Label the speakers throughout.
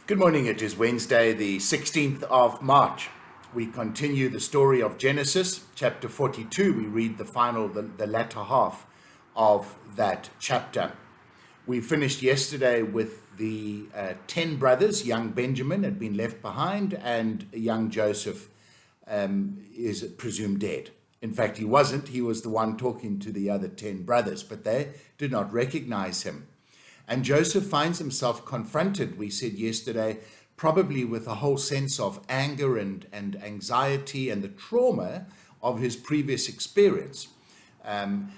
Speaker 1: Good morning. It is Wednesday, the 16th of March. We continue the story of Genesis, chapter 42. We read the latter half of that chapter. We finished yesterday with the 10 brothers. Young Benjamin had been left behind, and young Joseph is presumed dead. In fact, he wasn't. He was the one talking to the other 10 brothers, but they did not recognize him. And Joseph finds himself confronted, we said yesterday, probably with a whole sense of anger and anxiety and the trauma of his previous experience. And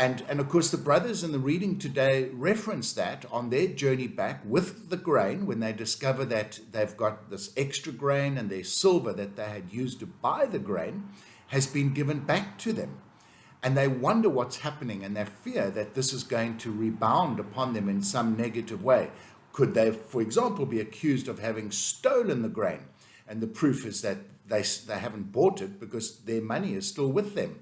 Speaker 1: of course, the brothers in the reading today reference that on their journey back with the grain, when they discover that they've got this extra grain and their silver that they had used to buy the grain has been given back to them. And they wonder what's happening, and they fear that this is going to rebound upon them in some negative way. Could they, for example, be accused of having stolen the grain? And the proof is that they haven't bought it because their money is still with them.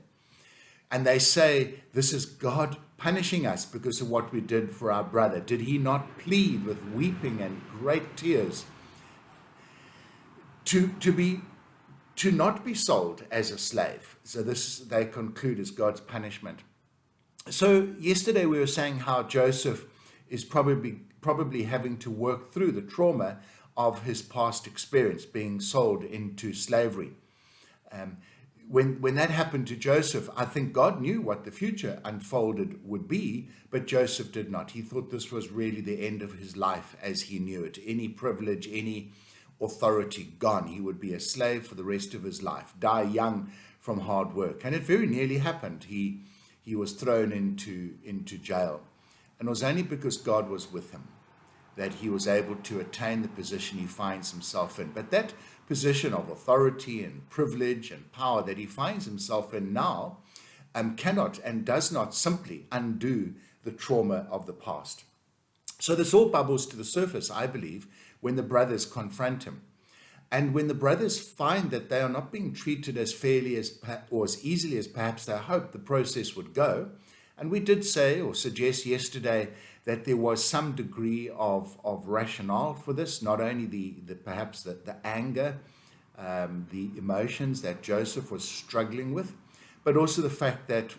Speaker 1: And they say, this is God punishing us because of what we did for our brother. Did he not plead with weeping and great tears to not be sold as a slave? So this, they conclude, is God's punishment. So yesterday we were saying how Joseph is probably having to work through the trauma of his past experience, being sold into slavery. When that happened to Joseph, I think God knew what the future unfolded would be, but Joseph did not. He thought this was really the end of his life as he knew it. Any privilege, any authority gone. He would be a slave for the rest of his life, die young from hard work. And it very nearly happened. He was thrown into jail. And it was only because God was with him that he was able to attain the position he finds himself in. But that position of authority and privilege and power that he finds himself in now cannot and does not simply undo the trauma of the past. So this all bubbles to the surface, I believe, when the brothers confront him. And when the brothers find that they are not being treated as fairly or as easily as perhaps they hoped the process would go. And we did say or suggest yesterday that there was some degree of rationale for this, not only perhaps the anger, the emotions that Joseph was struggling with, but also the fact that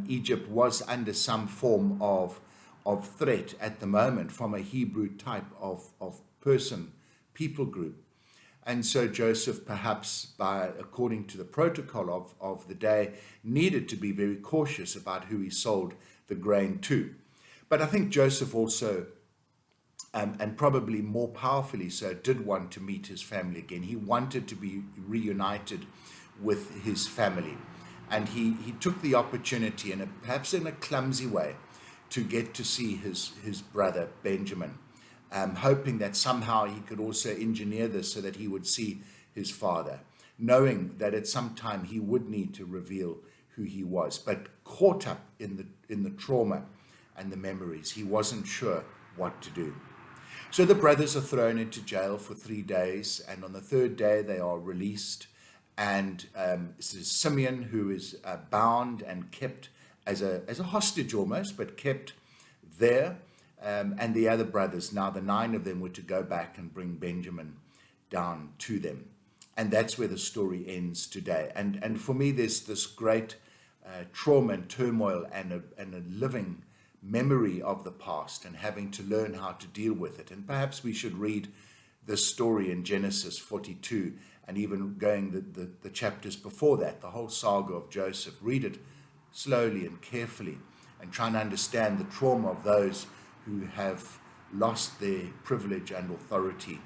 Speaker 1: Egypt was under some form of threat at the moment from a Hebrew type of person, people group. And so Joseph, perhaps according to the protocol of the day, needed to be very cautious about who he sold the grain to. But I think Joseph also, and probably more powerfully so, did want to meet his family again. He wanted to be reunited with his family. And he took the opportunity, perhaps in a clumsy way, to get to see his brother Benjamin. Hoping that somehow he could also engineer this so that he would see his father, knowing that at some time he would need to reveal who he was, but caught up in the trauma and the memories. He wasn't sure what to do. So the brothers are thrown into jail for 3 days, and on the third day they are released. And this is Simeon, who is bound and kept as a hostage almost, but kept there. And the other brothers, now the 9 of them, were to go back and bring Benjamin down to them. And that's where the story ends today. And for me, there's this great trauma and turmoil and a living memory of the past and having to learn how to deal with it. And perhaps we should read this story in Genesis 42 and even going the chapters before that, the whole saga of Joseph. Read it slowly and carefully and try and understand the trauma of those who have lost their privilege and authority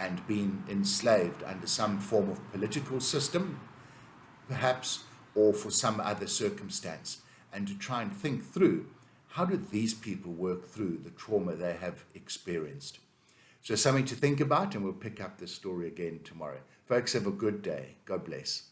Speaker 1: and been enslaved under some form of political system, perhaps, or for some other circumstance, and to try and think through, how did these people work through the trauma they have experienced? So something to think about, and we'll pick up this story again tomorrow. Folks, have a good day. God bless.